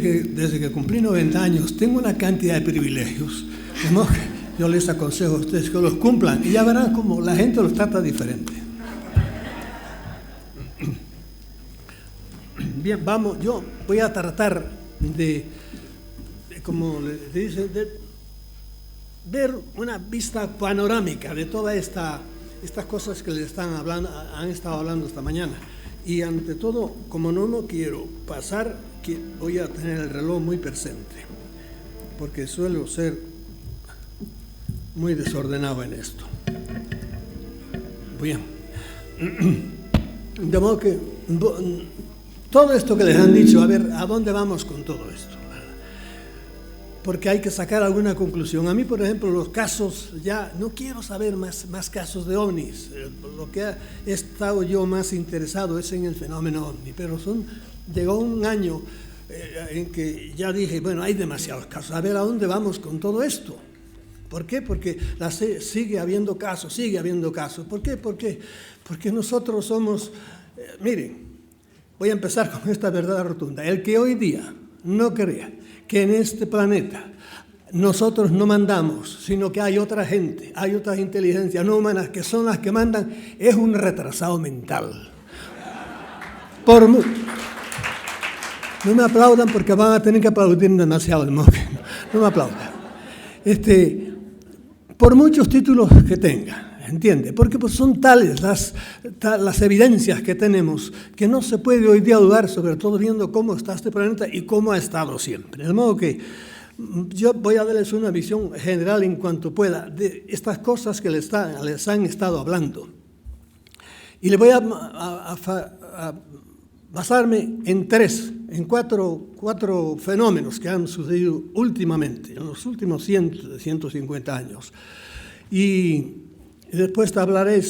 desde que cumplí 90 años tengo una cantidad de privilegios. ¿No? Yo les aconsejo a ustedes que los cumplan y ya verán cómo la gente los trata diferente. Bien, vamos, yo voy a tratar de como le dicen, de ver una vista panorámica de todas estas cosas que les han estado hablando esta mañana. Y ante todo, como no quiero pasar, que voy a tener el reloj muy presente, porque suelo ser muy desordenado en esto. Bien. De modo que todo esto que les han dicho, a ver, ¿a dónde vamos con todo esto? Porque hay que sacar alguna conclusión. A mí, por ejemplo, los casos, ya no quiero saber más casos de ovnis. Lo que he estado yo más interesado es en el fenómeno ovni, pero llegó un año en que ya dije, bueno, hay demasiados casos, a ver a dónde vamos con todo esto. ¿Por qué? Porque sigue habiendo casos. ¿Por qué? Porque nosotros somos, miren, voy a empezar con esta verdad rotunda. El que hoy día no crea que en este planeta nosotros no mandamos, sino que hay otra gente, hay otras inteligencias no humanas que son las que mandan, es un retrasado mental. No me aplaudan porque van a tener que aplaudir demasiado, no me aplaudan. Por muchos títulos que tenga, ¿entiende? Porque pues son tales las evidencias que tenemos que no se puede hoy día dudar, sobre todo viendo cómo está este planeta y cómo ha estado siempre. De modo que yo voy a darles una visión general en cuanto pueda de estas cosas que les han estado hablando. Y le voy a basarme en cuatro fenómenos que han sucedido últimamente, en los últimos 150 años. Y después te hablaré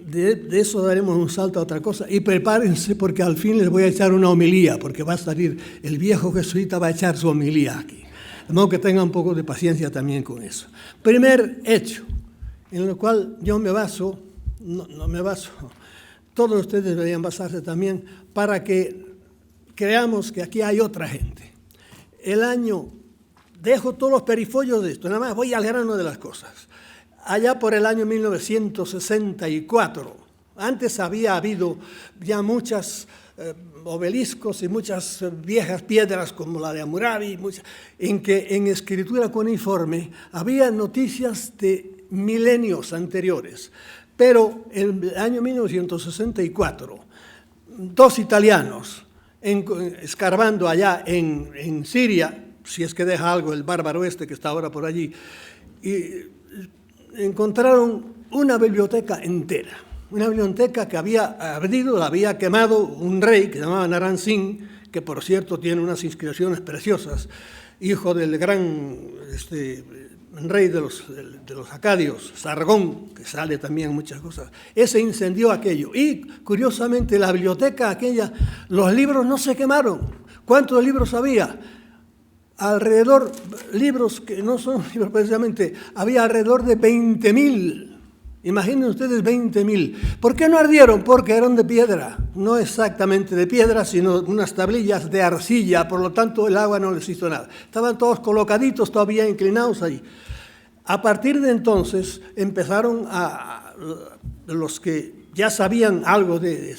de eso, daremos un salto a otra cosa. Y prepárense porque al fin les voy a echar una homilía, porque va a salir, el viejo jesuita va a echar su homilía aquí. De modo que tengan un poco de paciencia también con eso. Primer hecho, en el cual yo me baso, no me baso, todos ustedes deberían basarse también para que creamos que aquí hay otra gente. Dejo todos los perifollos de esto, nada más voy al grano de las cosas. Allá por el año 1964, antes había habido ya muchos obeliscos y muchas viejas piedras como la de Hammurabi, en que en escritura cuneiforme había noticias de milenios anteriores. Pero en el año 1964, dos italianos, escarbando allá en Siria, si es que deja algo el bárbaro que está ahora por allí, y encontraron una biblioteca entera, una biblioteca que había ardido, la había quemado un rey que se llamaba Naram Sin, que por cierto tiene unas inscripciones preciosas, hijo del gran rey de los acadios, Sargón, que sale también muchas cosas. Ese incendió aquello. Y curiosamente la biblioteca aquella, los libros no se quemaron. ¿Cuántos libros había? Alrededor, libros que no son libros precisamente, había alrededor de 20.000. Imaginen ustedes 20.000. ¿Por qué no ardieron? Porque eran de piedra, no exactamente de piedra, sino unas tablillas de arcilla, por lo tanto el agua no les hizo nada. Estaban todos colocaditos, todavía inclinados ahí. A partir de entonces empezaron los que ya sabían algo de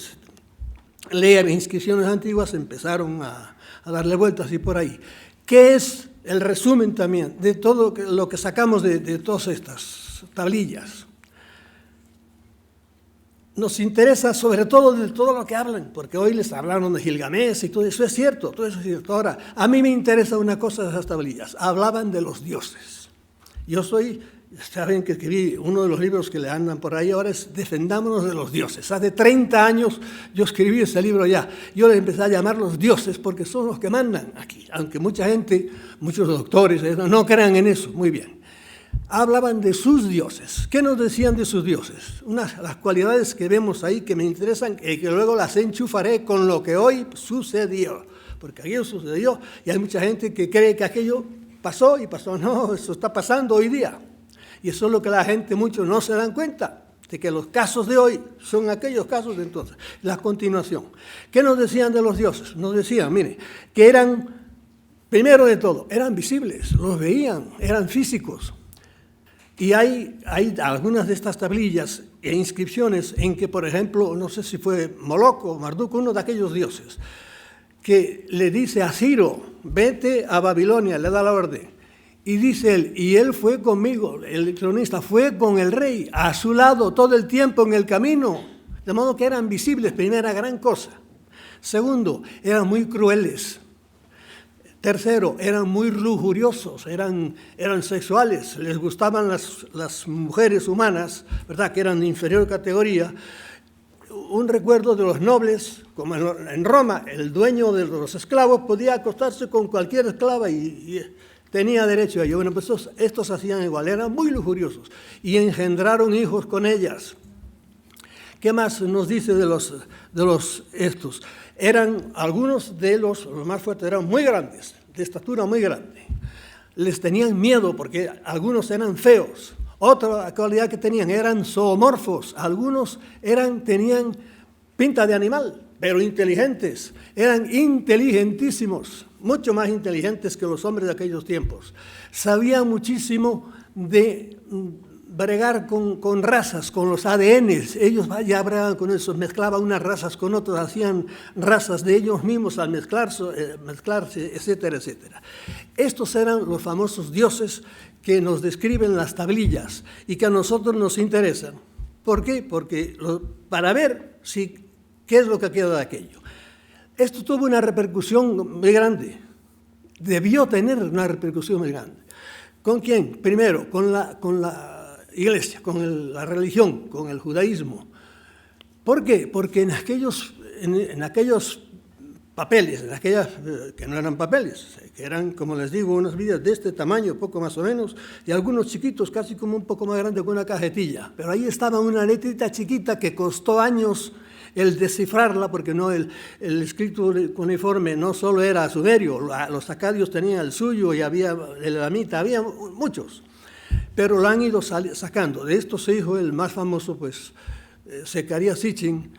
leer inscripciones antiguas, empezaron a darle vueltas y por ahí. ¿Qué es el resumen también de todo lo que sacamos de todas estas tablillas? Nos interesa sobre todo de todo lo que hablan, porque hoy les hablaron de Gilgamesh y todo eso es cierto, todo eso es cierto. Ahora, a mí me interesa una cosa de esas tablillas. Hablaban de los dioses. Saben que escribí uno de los libros que le andan por ahí ahora es Defendámonos de los dioses. Hace 30 años yo escribí ese libro ya. Yo le empecé a llamar los dioses porque son los que mandan aquí. Aunque mucha gente, muchos doctores no crean en eso, muy bien. Hablaban de sus dioses. ¿Qué nos decían de sus dioses? Las cualidades que vemos ahí que me interesan y que luego las enchufaré con lo que hoy sucedió. Porque aquello sucedió y hay mucha gente que cree que aquello pasó y pasó. No, eso está pasando hoy día. Y eso es lo que la gente, muchos no se dan cuenta, de que los casos de hoy son aquellos casos de entonces. La continuación. ¿Qué nos decían de los dioses? Nos decían, mire, que eran Primero de todo, eran visibles, los veían, eran físicos. Y hay algunas de estas tablillas e inscripciones en que, por ejemplo, no sé si fue Moloch o Marduk, uno de aquellos dioses, que le dice a Ciro, vete a Babilonia, le da la orden. Y dice él, y él fue conmigo, el cronista, fue con el rey, a su lado todo el tiempo en el camino. De modo que eran visibles, primera gran cosa. Segundo, eran muy crueles. Tercero, eran muy lujuriosos, eran sexuales, les gustaban las mujeres humanas, ¿verdad?, que eran de inferior categoría. Un recuerdo de los nobles, como en Roma, el dueño de los esclavos podía acostarse con cualquier esclava y tenía derecho a ello. Bueno, pues estos hacían igual, eran muy lujuriosos y engendraron hijos con ellas. ¿Qué más nos dice de los estos? Eran algunos de los más fuertes, eran muy grandes, de estatura muy grande. Les tenían miedo porque algunos eran feos. Otra cualidad que tenían, eran zoomorfos. Algunos tenían pinta de animal, pero inteligentes. Eran inteligentísimos, mucho más inteligentes que los hombres de aquellos tiempos. Sabían muchísimo de bregar con razas, con los ADNs. Ellos ya bregaban con eso, mezclaban unas razas con otras, hacían razas de ellos mismos al mezclarse, etcétera, etcétera. Estos eran los famosos dioses que nos describen las tablillas y que a nosotros nos interesan. ¿Por qué? Porque para ver qué es lo que queda de aquello. Esto tuvo una repercusión muy grande. Debió tener una repercusión muy grande. ¿Con quién? Primero, con la Iglesia, con la religión, con el judaísmo. ¿Por qué? Porque en aquellos papeles, en aquellas que no eran papeles, que eran, como les digo, unas Biblias de este tamaño, poco más o menos, y algunos chiquitos, casi como un poco más grande que una cajetilla. Pero ahí estaba una letrita chiquita que costó años el descifrarla, porque no el escrito cuneiforme no solo era sumerio, los acadios tenían el suyo y había el elamita, había muchos. Pero lo han ido sacando. De esto se dijo el más famoso, pues, Zecarías Sitchin,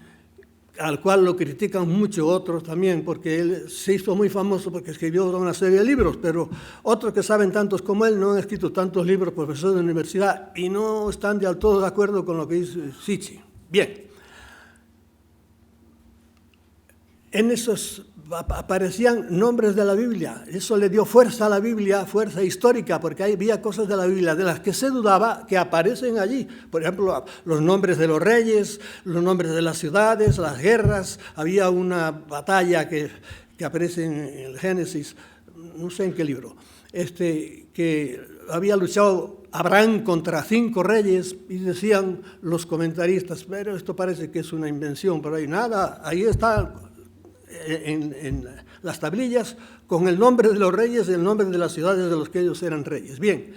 al cual lo critican mucho otros también, porque él se hizo muy famoso porque escribió una serie de libros, pero otros que saben tantos como él no han escrito tantos libros, profesores de universidad, y no están del todo de acuerdo con lo que dice Sitchin. Bien. En esos aparecían nombres de la Biblia. Eso le dio fuerza a la Biblia, fuerza histórica, porque había cosas de la Biblia de las que se dudaba que aparecen allí. Por ejemplo, los nombres de los reyes, los nombres de las ciudades, las guerras. Había una batalla que aparece en el Génesis, no sé en qué libro, que había luchado Abraham contra 5 reyes y decían los comentaristas, pero esto parece que es una invención, pero hay nada, ahí está en las tablillas con el nombre de los reyes y el nombre de las ciudades de los que ellos eran reyes. Bien,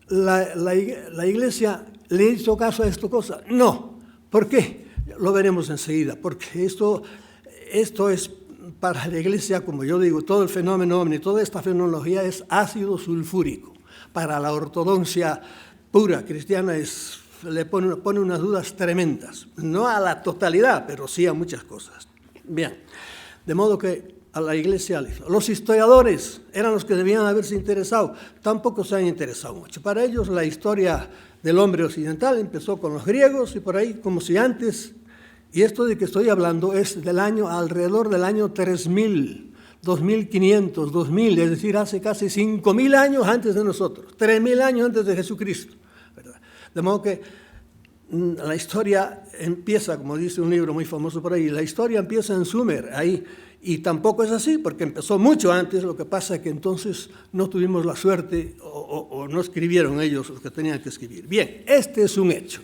¿la Iglesia le hizo caso a esta cosa? No. ¿Por qué? Lo veremos enseguida, porque esto es para la Iglesia, como yo digo, todo el fenómeno ovni, toda esta fenomenología es ácido sulfúrico. Para la ortodoxia pura cristiana le pone unas dudas tremendas, no a la totalidad, pero sí a muchas cosas. Bien. De modo que a la Iglesia, los historiadores eran los que debían haberse interesado, tampoco se han interesado mucho. Para ellos la historia del hombre occidental empezó con los griegos y por ahí, como si antes, y esto de que estoy hablando es alrededor del año 3000, 2500, 2000, es decir, hace casi 5000 años antes de nosotros, 3000 años antes de Jesucristo, ¿verdad? De modo que la historia empieza, como dice un libro muy famoso por ahí, la historia empieza en Sumer, ahí, y tampoco es así, porque empezó mucho antes, lo que pasa es que entonces no tuvimos la suerte o no escribieron ellos lo que tenían que escribir. Bien, este es un hecho,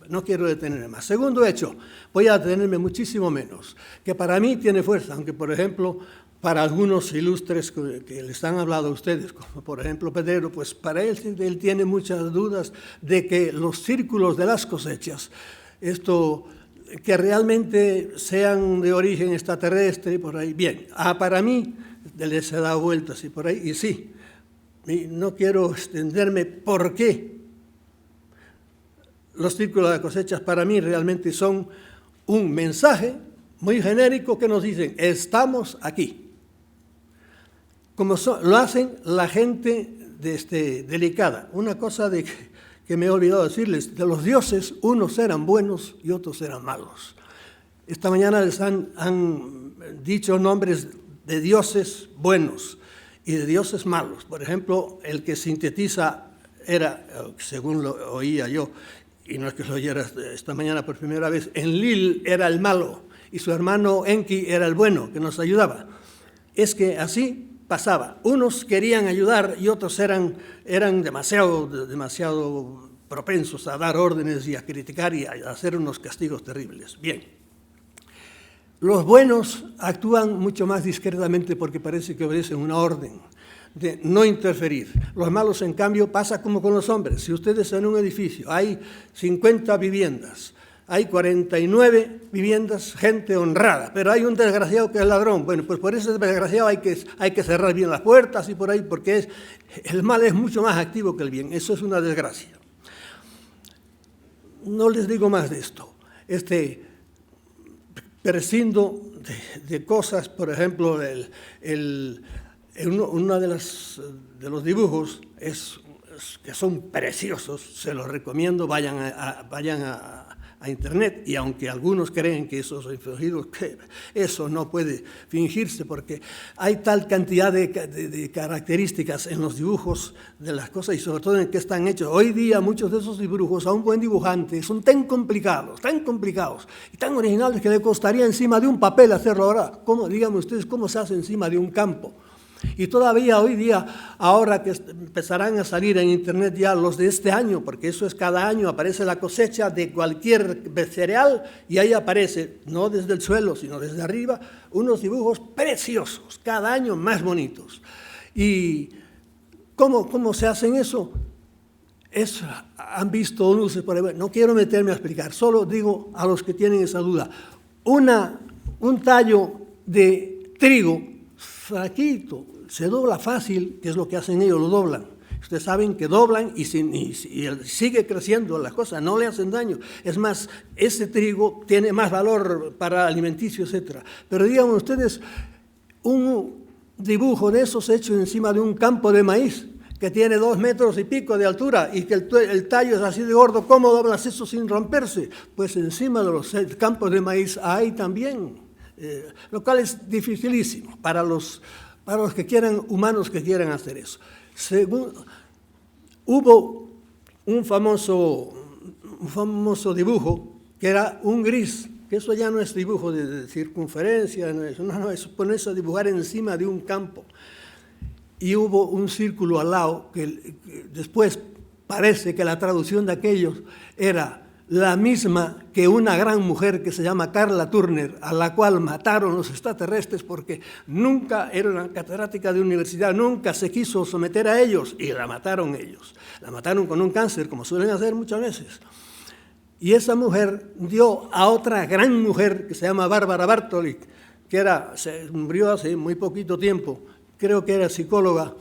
no quiero detenerme más. Segundo hecho, voy a detenerme muchísimo menos, que para mí tiene fuerza, aunque por ejemplo para algunos ilustres que les han hablado a ustedes, como por ejemplo Pedrero, pues para él tiene muchas dudas de que los círculos de las cosechas, que realmente sean de origen extraterrestre, por ahí, bien, para mí les he dado vueltas y por ahí, y sí, y no quiero extenderme por qué los círculos de las cosechas para mí realmente son un mensaje muy genérico que nos dicen, estamos aquí. lo hacen la gente delicada. Una cosa que me he olvidado decirles, de los dioses, unos eran buenos y otros eran malos. Esta mañana les han dicho nombres de dioses buenos y de dioses malos. Por ejemplo, el que sintetiza era, según lo oía yo, y no es que lo oyera esta mañana por primera vez, Enlil era el malo y su hermano Enki era el bueno, que nos ayudaba. Es que así pasaba. Unos querían ayudar y otros eran demasiado propensos a dar órdenes y a criticar y a hacer unos castigos terribles. Bien. Los buenos actúan mucho más discretamente porque parece que obedecen una orden de no interferir. Los malos, en cambio, pasa como con los hombres. Si ustedes en un edificio hay 50 viviendas, hay 49 viviendas, gente honrada, pero hay un desgraciado que es ladrón. Bueno, pues por ese desgraciado hay que cerrar bien las puertas y por ahí, porque el mal es mucho más activo que el bien. Eso es una desgracia. No les digo más de esto. Prescindo de cosas, por ejemplo, uno de los dibujos que son preciosos, se los recomiendo, vayan a Internet, y aunque algunos creen que eso es fingido, que eso no puede fingirse porque hay tal cantidad de características en los dibujos de las cosas y sobre todo en qué están hechos. Hoy día muchos de esos dibujos a un buen dibujante son tan complicados y tan originales que le costaría encima de un papel hacerlo ahora. Díganme ustedes cómo se hace encima de un campo. Y todavía hoy día, ahora que empezarán a salir en Internet ya los de este año, porque eso es cada año, aparece la cosecha de cualquier cereal y ahí aparece, no desde el suelo, sino desde arriba, unos dibujos preciosos, cada año más bonitos. ¿Y cómo se hacen eso? Han visto luces por ahí. No quiero meterme a explicar, solo digo a los que tienen esa duda. Un tallo de trigo flaquito, se dobla fácil, que es lo que hacen ellos, lo doblan. Ustedes saben que doblan y sigue creciendo las cosas, no le hacen daño. Es más, ese trigo tiene más valor para alimenticio, etc. Pero digan ustedes, un dibujo de esos hecho encima de un campo de maíz que tiene 2 metros y pico de altura y que el tallo es así de gordo, ¿cómo doblas eso sin romperse? Pues encima de los campos de maíz hay también, lo cual es dificilísimo para los que quieran, humanos que quieran hacer eso. Hubo un famoso dibujo que era un gris, que eso ya no es dibujo de circunferencia, no, es ponerse a dibujar encima de un campo. Y hubo un círculo al lado que después parece que la traducción de aquellos era la misma que una gran mujer que se llama Carla Turner, a la cual mataron los extraterrestres porque nunca era una catedrática de universidad, nunca se quiso someter a ellos y la mataron ellos. La mataron con un cáncer, como suelen hacer muchas veces. Y esa mujer dio a otra gran mujer que se llama Bárbara Bartoli, que se murió hace muy poquito tiempo, creo que era psicóloga,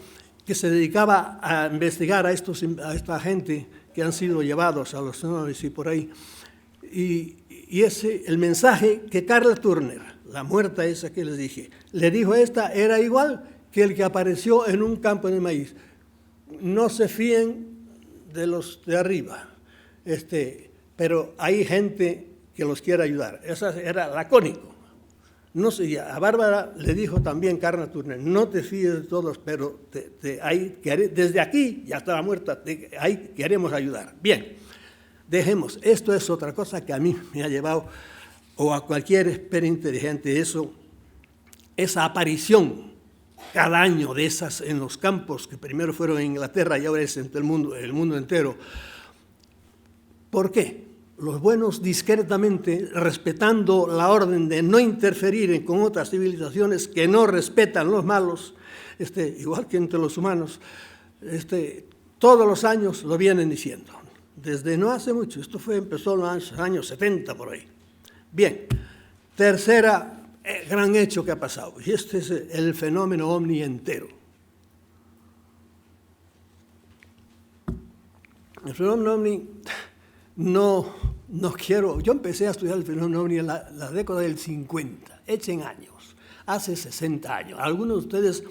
que se dedicaba a investigar a esta gente que han sido llevados a los nobles y por ahí. Y el mensaje que Carla Turner, la muerta esa que les dije, le dijo a esta, era igual que el que apareció en un campo de maíz. No se fíen de los de arriba, pero hay gente que los quiere ayudar. Esa era lacónico. No sé, a Bárbara le dijo también Carla Turner, no te fíes de todos, pero desde aquí, ya estaba muerta, ahí queremos ayudar. Bien, dejemos, esto es otra cosa que a mí me ha llevado, o a cualquier espera inteligente, esa aparición cada año de esas en los campos, que primero fueron en Inglaterra y ahora es en el mundo entero. ¿Por qué? Los buenos discretamente, respetando la orden de no interferir con otras civilizaciones que no respetan los malos, igual que entre los humanos, todos los años lo vienen diciendo. Desde no hace mucho, empezó en los años 70 por ahí. Bien, tercera gran hecho que ha pasado, y es el fenómeno ovni entero. El fenómeno ovni no quiero, yo empecé a estudiar el fenómeno ovni en la década del 50, echen años, hace 60 años. Algunos de ustedes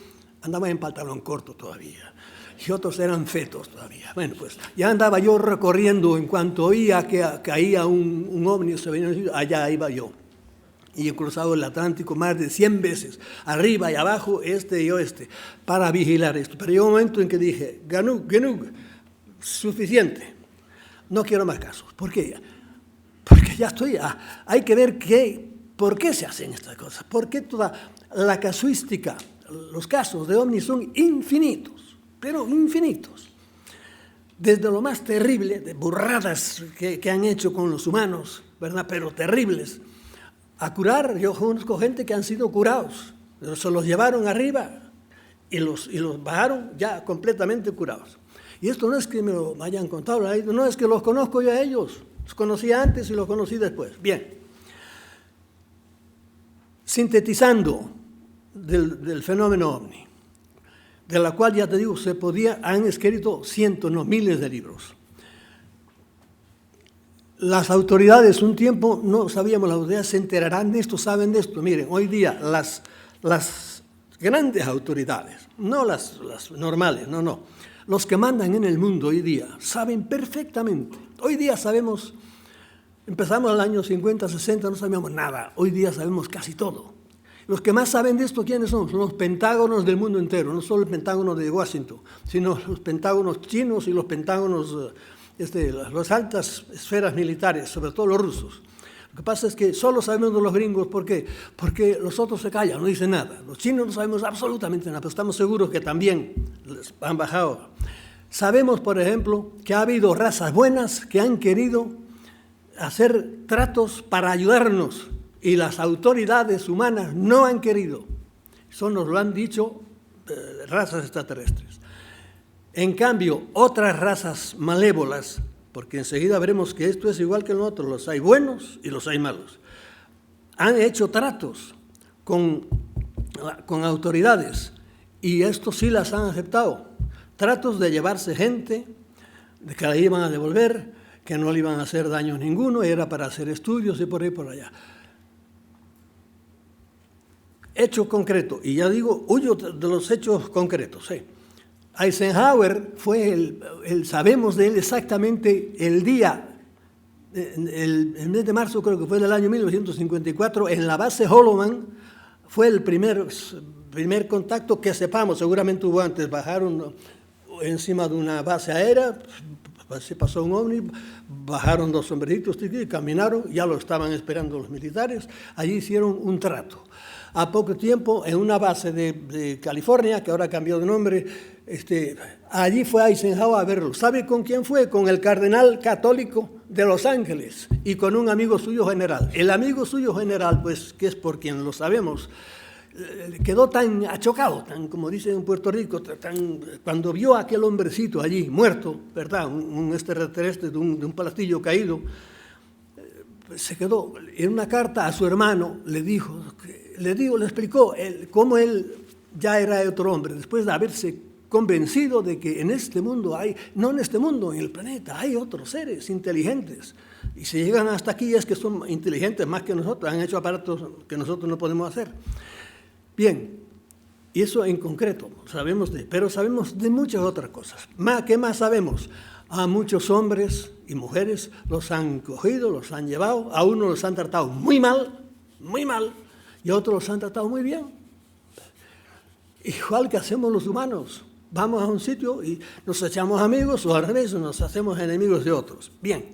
andaba en pantalón corto todavía, y otros eran fetos todavía. Bueno, pues ya andaba yo recorriendo, en cuanto oía que caía un ovni, se venía, allá iba yo. Y he cruzado el Atlántico más de 100 veces, arriba y abajo, este y oeste, para vigilar esto. Pero llegó un momento en que dije, genug, suficiente, no quiero más casos. ¿Por qué? Porque ya estoy, hay que ver por qué se hacen estas cosas, por qué toda la casuística, los casos de ovnis son infinitos, pero infinitos. Desde lo más terrible, de burradas que han hecho con los humanos, ¿verdad? Pero terribles, a curar. Yo conozco gente que han sido curados, se los llevaron arriba y los bajaron ya completamente curados. Y esto no es que me lo hayan contado, no es que los conozco yo a ellos, los conocí antes y los conocí después. Bien, sintetizando del fenómeno ovni, de la cual ya te digo, han escrito cientos, no miles de libros. Las autoridades, un tiempo no sabíamos, las autoridades se enterarán de esto, saben de esto. Miren, hoy día las grandes autoridades, no las normales, no. Los que mandan en el mundo hoy día saben perfectamente. Hoy día sabemos, empezamos en el año 50, 60, no sabíamos nada. Hoy día sabemos casi todo. Los que más saben de esto, ¿quiénes son? Son los pentágonos del mundo entero, no solo el pentágono de Washington, sino los pentágonos chinos y los pentágonos, las altas esferas militares, sobre todo los rusos. Lo que pasa es que solo sabemos de los gringos, ¿por qué? Porque los otros se callan, no dicen nada. Los chinos no sabemos absolutamente nada, pero estamos seguros que también les han bajado. Sabemos, por ejemplo, que ha habido razas buenas que han querido hacer tratos para ayudarnos y las autoridades humanas no han querido. Eso nos lo han dicho razas extraterrestres. En cambio, otras razas malévolas, porque enseguida veremos que esto es igual que nosotros, los hay buenos y los hay malos, han hecho tratos con autoridades y estos sí las han aceptado. Tratos de llevarse gente, de que la iban a devolver, que no le iban a hacer daño ninguno, era para hacer estudios y por ahí por allá. Hecho concreto, y ya digo, huyo de los hechos concretos. Eisenhower fue sabemos de él exactamente el día, el mes de marzo creo que fue del año 1954, en la base Holloman, fue el primer contacto que sepamos, seguramente hubo antes, bajaron encima de una base aérea, se pasó un ovni, bajaron dos sombreritos y caminaron, ya lo estaban esperando los militares, allí hicieron un trato. A poco tiempo, en una base de California, que ahora cambió de nombre, allí fue Eisenhower a verlo. ¿Sabe con quién fue? Con el cardenal católico de Los Ángeles y con un amigo suyo general. El amigo suyo general, pues, que es por quien lo sabemos, quedó tan achocado, tan, como dicen en Puerto Rico, cuando vio a aquel hombrecito allí, muerto, ¿verdad? Un extraterrestre de un platillo caído, se quedó. En una carta a su hermano le explicó cómo él ya era otro hombre, después de haberse convencido de que en este mundo no en este mundo, en el planeta, hay otros seres inteligentes. Y si llegan hasta aquí es que son inteligentes más que nosotros, han hecho aparatos que nosotros no podemos hacer. Bien, y eso en concreto, pero sabemos de muchas otras cosas. ¿Qué más sabemos? A muchos hombres y mujeres los han cogido, los han llevado, a unos los han tratado muy mal, y a otros los han tratado muy bien. Igual que hacemos los humanos, vamos a un sitio y nos echamos amigos, o al revés, nos hacemos enemigos de otros. Bien,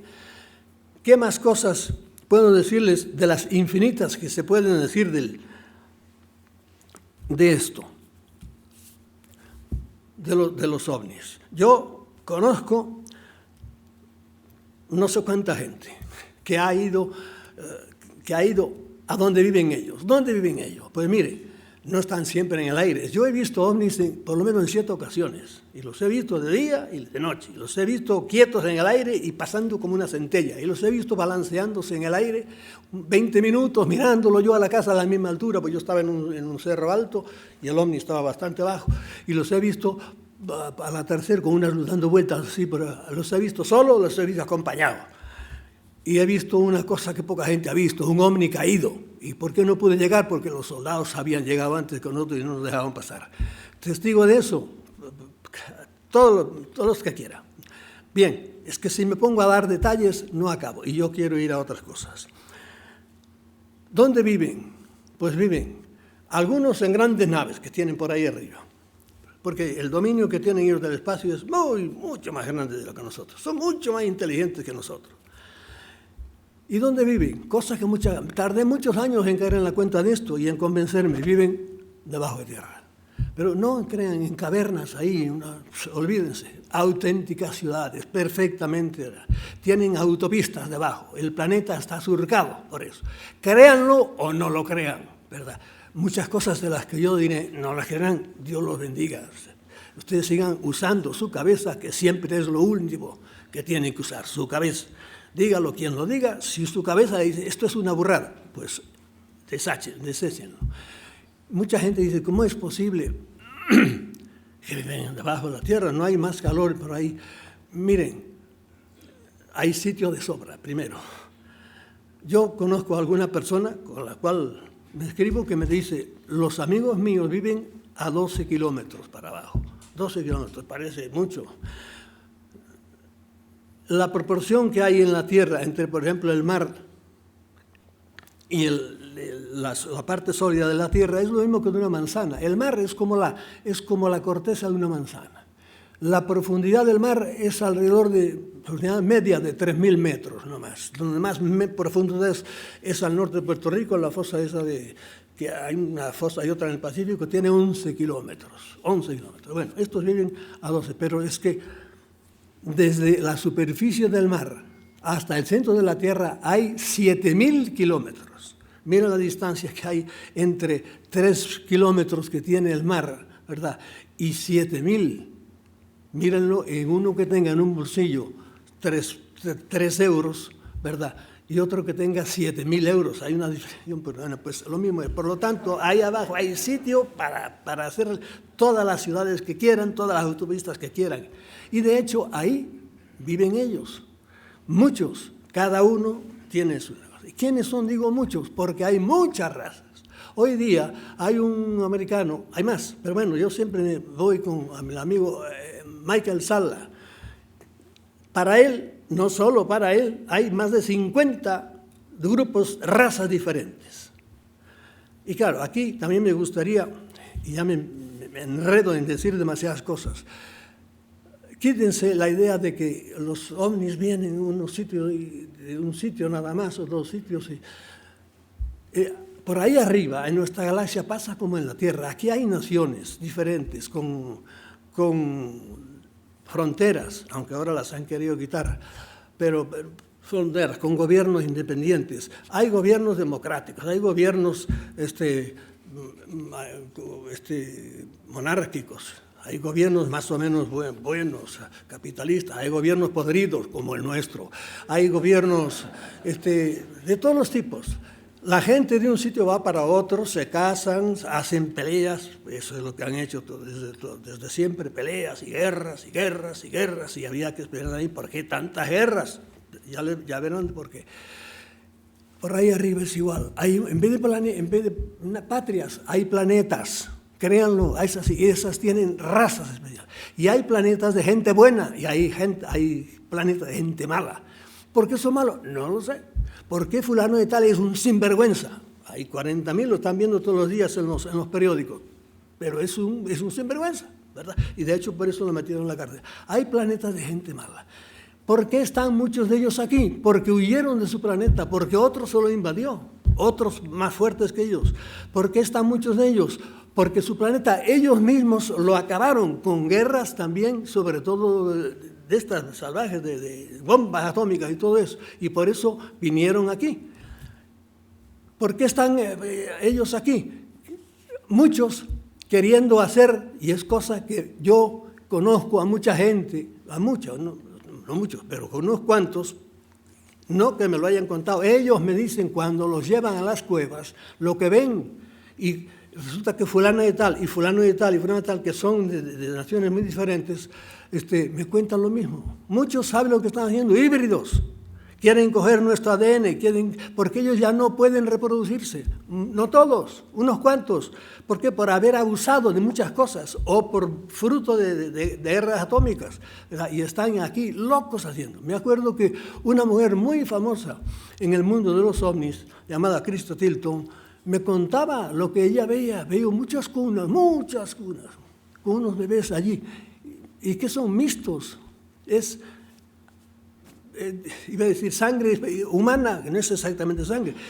¿qué más cosas puedo decirles de las infinitas que se pueden decir de esto, de los ovnis? Yo conozco no sé cuánta gente que ha ido a donde viven ellos. ¿Dónde viven ellos? Pues mire, no están siempre en el aire. Yo he visto ovnis por lo menos en 7 ocasiones, y los he visto de día y de noche. Los he visto quietos en el aire y pasando como una centella, y los he visto balanceándose en el aire 20 minutos, mirándolo yo a la casa a la misma altura, pues yo estaba en un cerro alto y el ovni estaba bastante bajo, y los he visto al atardecer con unas luz dando vueltas así, pero los he visto solo, los he visto acompañados. Y he visto una cosa que poca gente ha visto, un ovni caído. ¿Y por qué no pude llegar? Porque los soldados habían llegado antes que nosotros y no nos dejaban pasar. Testigo de eso, todos los que quiera. Bien, es que si me pongo a dar detalles no acabo y yo quiero ir a otras cosas. ¿Dónde viven? Pues viven algunos en grandes naves que tienen por ahí arriba, porque el dominio que tienen ellos del espacio es mucho más grande de lo que nosotros. Son mucho más inteligentes que nosotros. ¿Y dónde viven? Cosas que tardé muchos años en caer en la cuenta de esto y en convencerme. Viven debajo de tierra. Pero no crean en cavernas ahí, olvídense. Auténticas ciudades, perfectamente. Tienen autopistas debajo. El planeta está surcado por eso. Créanlo o no lo crean, ¿verdad? Muchas cosas de las que yo diré, no las crean, Dios los bendiga. Ustedes sigan usando su cabeza, que siempre es lo último que tienen que usar, su cabeza. Dígalo quien lo diga, si su cabeza dice, esto es una burrada, pues deséchenlo. Mucha gente dice, ¿cómo es posible que viven debajo de la tierra? No hay más calor por ahí. Miren, hay sitio de sobra, primero. Yo conozco a alguna persona con la cual me escribo que me dice, los amigos míos viven a 12 kilómetros para abajo. 12 kilómetros, parece mucho. La proporción que hay en la tierra entre, por ejemplo, el mar y la parte sólida de la tierra es lo mismo que de una manzana. El mar es como la corteza de una manzana. La profundidad del mar es alrededor de, profundidad media de 3.000 metros, no más. Donde más profundo es al norte de Puerto Rico, la fosa esa que hay una fosa y otra en el Pacífico, tiene 11 kilómetros. 11 kilómetros. Bueno, estos viven a 12, pero es que desde la superficie del mar hasta el centro de la Tierra hay 7.000 kilómetros. Mira la distancia que hay entre 3 kilómetros que tiene el mar, ¿verdad? Y 7.000. Mírenlo en uno que tenga en un bolsillo 3 euros, ¿verdad? Y otro que tenga 7.000 euros. Hay una diferencia, pero bueno, pues lo mismo. Por lo tanto, ahí abajo hay sitio para hacer todas las ciudades que quieran, todas las autopistas que quieran. Y de hecho, ahí viven ellos. Muchos, cada uno tiene su negocio. ¿Y quiénes son? Digo muchos, porque hay muchas razas. Hoy día hay un americano, hay más, pero bueno, yo siempre me voy con mi amigo Michael Salla. Para él, no solo para él, hay más de 50 grupos, razas diferentes. Y claro, aquí también me gustaría, y ya me enredo en decir demasiadas cosas, quítense la idea de que los ovnis vienen de un sitio nada más o 2 sitios. Por ahí arriba, en nuestra galaxia, pasa como en la Tierra. Aquí hay naciones diferentes, con fronteras, aunque ahora las han querido quitar, pero fronteras, con gobiernos independientes. Hay gobiernos democráticos, hay gobiernos monárquicos, hay gobiernos más o menos buenos, capitalistas, hay gobiernos podridos como el nuestro, hay gobiernos de todos los tipos. La gente de un sitio va para otro, se casan, hacen peleas, eso es lo que han hecho desde siempre, peleas y guerras y guerras y guerras, y había que esperar ahí, ¿por qué tantas guerras? Ya verán por qué. Por ahí arriba es igual, en vez de patrias, hay planetas, créanlo, esas tienen razas especiales. Y hay planetas de gente buena y hay planetas de gente mala. ¿Por qué son malos? No lo sé. ¿Por qué fulano de tal es un sinvergüenza? Hay 40.000, lo están viendo todos los días en los periódicos, pero es un sinvergüenza, ¿verdad? Y de hecho por eso lo metieron en la cárcel. Hay planetas de gente mala. ¿Por qué están muchos de ellos aquí? Porque huyeron de su planeta, porque otro se lo invadió, otros más fuertes que ellos. ¿Por qué están muchos de ellos? Porque su planeta ellos mismos lo acabaron con guerras también, sobre todo de estas salvajes, de bombas atómicas y todo eso, y por eso vinieron aquí. ¿Por qué están ellos aquí? Muchos queriendo hacer, y es cosa que yo conozco a mucha gente, a muchos, no muchos, pero con unos cuantos, no que me lo hayan contado, ellos me dicen cuando los llevan a las cuevas, lo que ven, y resulta que fulano de tal, y fulano de tal, y fulano de tal, que son de naciones muy diferentes, me cuentan lo mismo. Muchos saben lo que están haciendo, híbridos, Quieren coger nuestro ADN, porque ellos ya no pueden reproducirse. No todos, unos cuantos. ¿Por qué? Por haber abusado de muchas cosas o por fruto de guerras atómicas, ¿verdad? Y están aquí locos haciendo. Me acuerdo que una mujer muy famosa en el mundo de los ovnis, llamada Christa Tilton, me contaba lo que ella veía. Veo muchas cunas, con unos bebés allí, y que son mixtos. Iba a decir sangre humana, que no es exactamente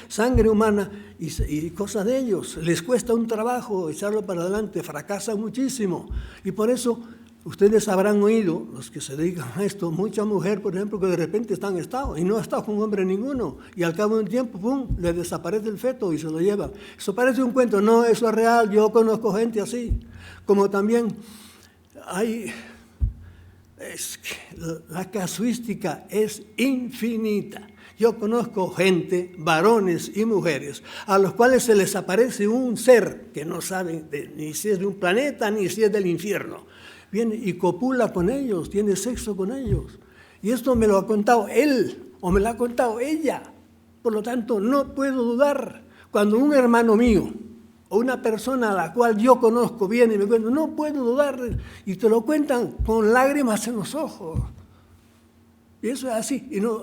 sangre humana y cosas de ellos. Les cuesta un trabajo echarlo para adelante, fracasan muchísimo. Y por eso, ustedes habrán oído, los que se dedican a esto, mucha mujer, por ejemplo, que de repente está en estado y no ha estado con hombre ninguno, y al cabo de un tiempo, ¡pum!, le desaparece el feto y se lo llevan. Eso parece un cuento, no, eso es real, yo conozco gente así. Como también hay... Es que la casuística es infinita. Yo conozco gente, varones y mujeres, a los cuales se les aparece un ser que no saben ni si es de un planeta ni si es del infierno. Viene y copula con ellos, tiene sexo con ellos. Y esto me lo ha contado él o me lo ha contado ella. Por lo tanto, no puedo dudar. Cuando un hermano mío o una persona a la cual yo conozco viene y me cuenta, no puedo dudar, y te lo cuentan con lágrimas en los ojos. Y eso es así. Y no,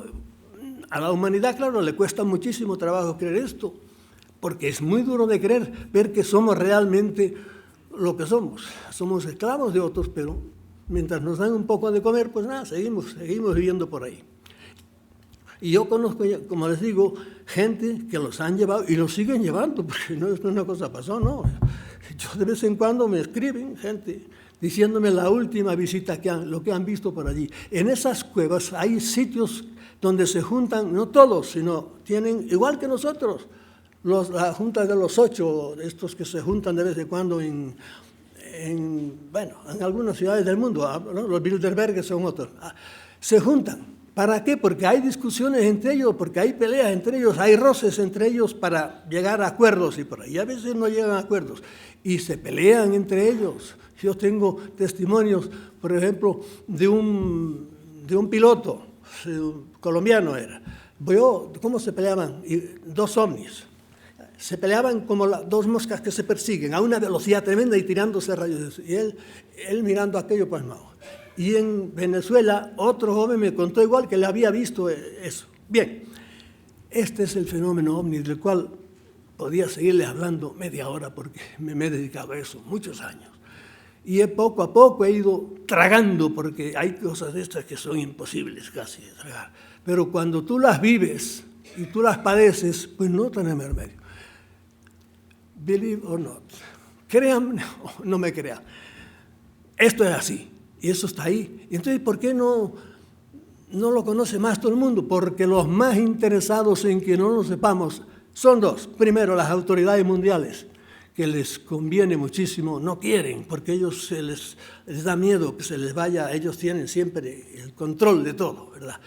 a la humanidad, claro, le cuesta muchísimo trabajo creer esto, porque es muy duro de creer, ver que somos realmente lo que somos. Somos esclavos de otros, pero mientras nos dan un poco de comer, pues nada, seguimos viviendo por ahí. Y yo conozco, como les digo, gente que los han llevado y los siguen llevando, porque no es una cosa pasó, no. Yo de vez en cuando me escriben gente diciéndome la última visita lo que han visto por allí. En esas cuevas hay sitios donde se juntan, no todos, sino tienen, igual que nosotros, la junta de los 8, estos que se juntan de vez en cuando en algunas ciudades del mundo, ¿no? Los Bilderberg son otros, se juntan. ¿Para qué? Porque hay discusiones entre ellos, porque hay peleas entre ellos, hay roces entre ellos para llegar a acuerdos y por ahí a veces no llegan a acuerdos y se pelean entre ellos. Yo tengo testimonios, por ejemplo, de un piloto colombiano era. Veo cómo se peleaban, dos ovnis. Se peleaban como dos moscas que se persiguen a una velocidad tremenda y tirándose rayos. Y él mirando aquello pasmado. Y en Venezuela otro joven me contó igual que le había visto eso. Bien, este es el fenómeno ovni del cual podía seguirle hablando media hora porque me he dedicado a eso muchos años. Y poco a poco he ido tragando porque hay cosas de estas que son imposibles casi de tragar. Pero cuando tú las vives y tú las padeces, pues no tenemos remedio. Believe or not. Créanme o no me crean. Esto es así. Y eso está ahí. Entonces, ¿por qué no lo conoce más todo el mundo? Porque los más interesados en que no lo sepamos son dos. Primero, las autoridades mundiales, que les conviene muchísimo, no quieren, porque ellos les da miedo que se les vaya, ellos tienen siempre el control de todo, ¿verdad?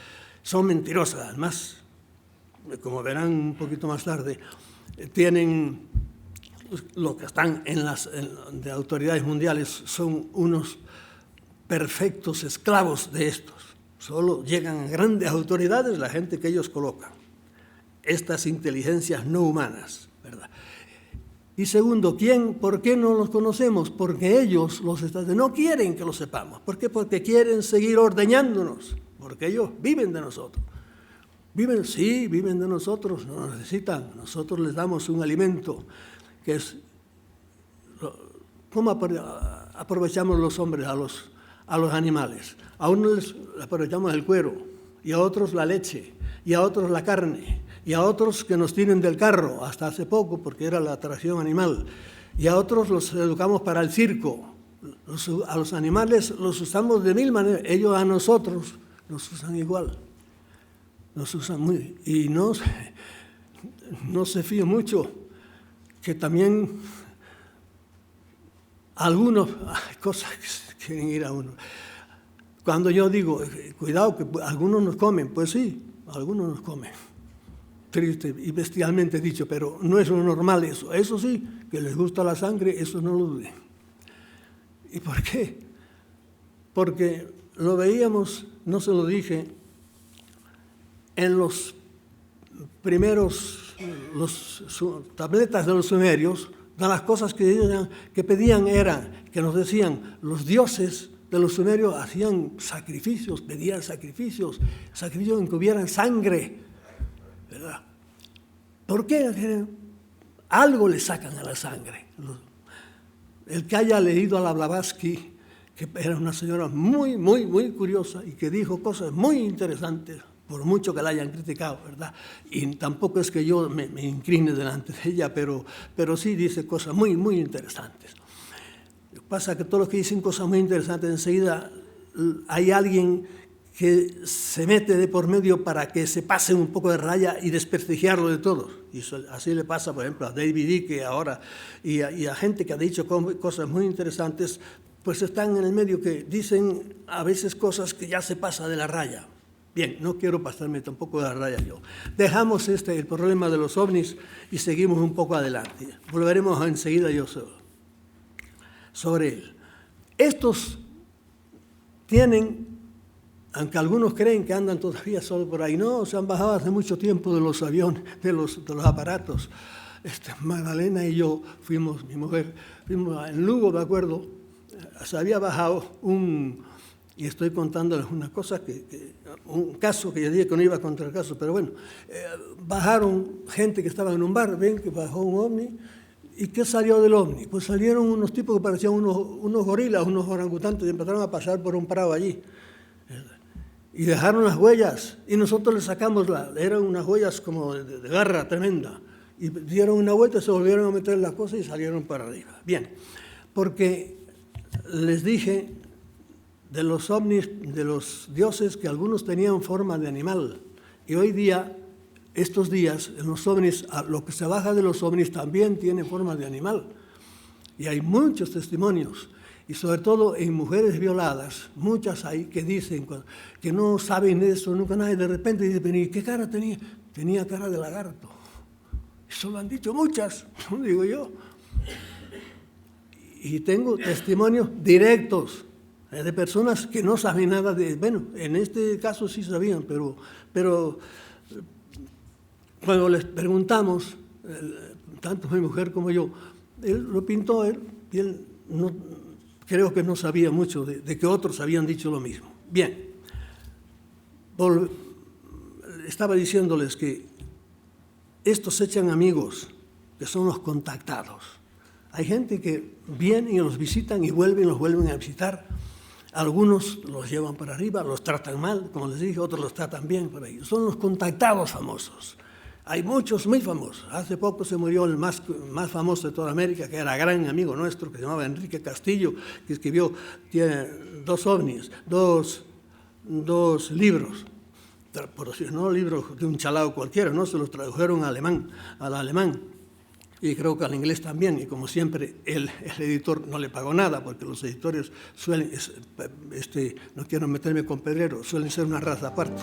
Son mentirosas, además, como verán un poquito más tarde, tienen, lo que están de autoridades mundiales son unos perfectos esclavos de estos. Solo llegan a grandes autoridades la gente que ellos colocan. Estas inteligencias no humanas, ¿verdad? Y segundo, ¿por qué no los conocemos? Porque ellos, los estados, no quieren que lo sepamos. ¿Por qué? Porque quieren seguir ordeñándonos, porque ellos viven de nosotros. Viven de nosotros, no nos necesitan. Nosotros les damos un alimento que es... ¿Cómo aprovechamos los hombres a los animales? A unos les aprovechamos el cuero, y a otros la leche, y a otros la carne, y a otros que nos tienen del carro, hasta hace poco, porque era la atracción animal, y a otros los educamos para el circo. A los animales los usamos de mil maneras, ellos a nosotros nos usan igual, nos usan muy, y no se fíe mucho, que también algunos, hay cosas que quieren ir a uno. Cuando yo digo, cuidado que algunos nos comen, pues sí, algunos nos comen. Triste y bestialmente dicho, pero no es lo normal eso. Eso sí, que les gusta la sangre, eso no lo duden. ¿Y por qué? Porque lo veíamos, no se lo dije, en los primeros tabletas de los sumerios, de las cosas que pedían era, que nos decían, los dioses de los sumerios hacían sacrificios, pedían sacrificios en que hubiera sangre, ¿verdad? ¿Por qué? Algo le sacan a la sangre. El que haya leído a la Blavatsky, que era una señora muy, muy, muy curiosa y que dijo cosas muy interesantes, por mucho que la hayan criticado, ¿verdad? Y tampoco es que yo me incline delante de ella, pero sí dice cosas muy, muy interesantes. Lo que pasa es que todos los que dicen cosas muy interesantes, enseguida hay alguien que se mete de por medio para que se pase un poco de raya y desprestigiarlo de todos. Y así le pasa, por ejemplo, a David Icke ahora y a gente que ha dicho cosas muy interesantes, pues están en el medio que dicen a veces cosas que ya se pasa de la raya. Bien, no quiero pasarme tampoco de la raya yo. Dejamos el problema de los ovnis y seguimos un poco adelante. Volveremos enseguida yo sobre él. Estos tienen, aunque algunos creen que andan todavía solo por ahí, no, se han bajado hace mucho tiempo de los aviones, de los aparatos. Magdalena y yo fuimos, mi mujer, fuimos en Lugo, me acuerdo, se había bajado y estoy contándoles una cosa, un caso que yo dije que no iba a contar el caso, pero bueno, bajaron gente que estaba en un bar, ven que bajó un ovni. ¿Y qué salió del ovni? Pues salieron unos tipos que parecían unos gorilas, unos orangutantes, y empezaron a pasar por un prado allí. Y dejaron las huellas, y nosotros les sacamos, eran unas huellas como de garra tremenda. Y dieron una vuelta, se volvieron a meter las cosas y salieron para arriba. Bien, porque les dije de los ovnis, de los dioses, que algunos tenían forma de animal. Y hoy día, estos días, en los ovnis, lo que se baja de los ovnis también tiene forma de animal. Y hay muchos testimonios, y sobre todo en mujeres violadas, muchas hay que dicen que no saben eso, nunca nadie, de repente dicen, ¿y qué cara tenía? Tenía cara de lagarto. Eso lo han dicho muchas, no digo yo. Y tengo testimonios directos de personas que no saben nada de... Bueno, en este caso sí sabían, pero cuando les preguntamos, tanto mi mujer como yo, él lo pintó y él no, creo que no sabía mucho de que otros habían dicho lo mismo. Bien, estaba diciéndoles que estos se echan amigos, que son los contactados. Hay gente que viene y los visitan y los vuelven a visitar. Algunos los llevan para arriba, los tratan mal, como les dije, otros los tratan bien por ahí. Son los contactados famosos. Hay muchos muy famosos. Hace poco se murió el más famoso de toda América, que era gran amigo nuestro, que se llamaba Enrique Castillo, que escribió, tiene 2 ovnis, dos libros. Por decir, no libros de un chalao cualquiera, no, se los tradujeron al alemán. Y creo que al inglés también, y como siempre el editor no le pagó nada, porque los editores suelen, no quiero meterme con Pedrero, suelen ser una raza aparte.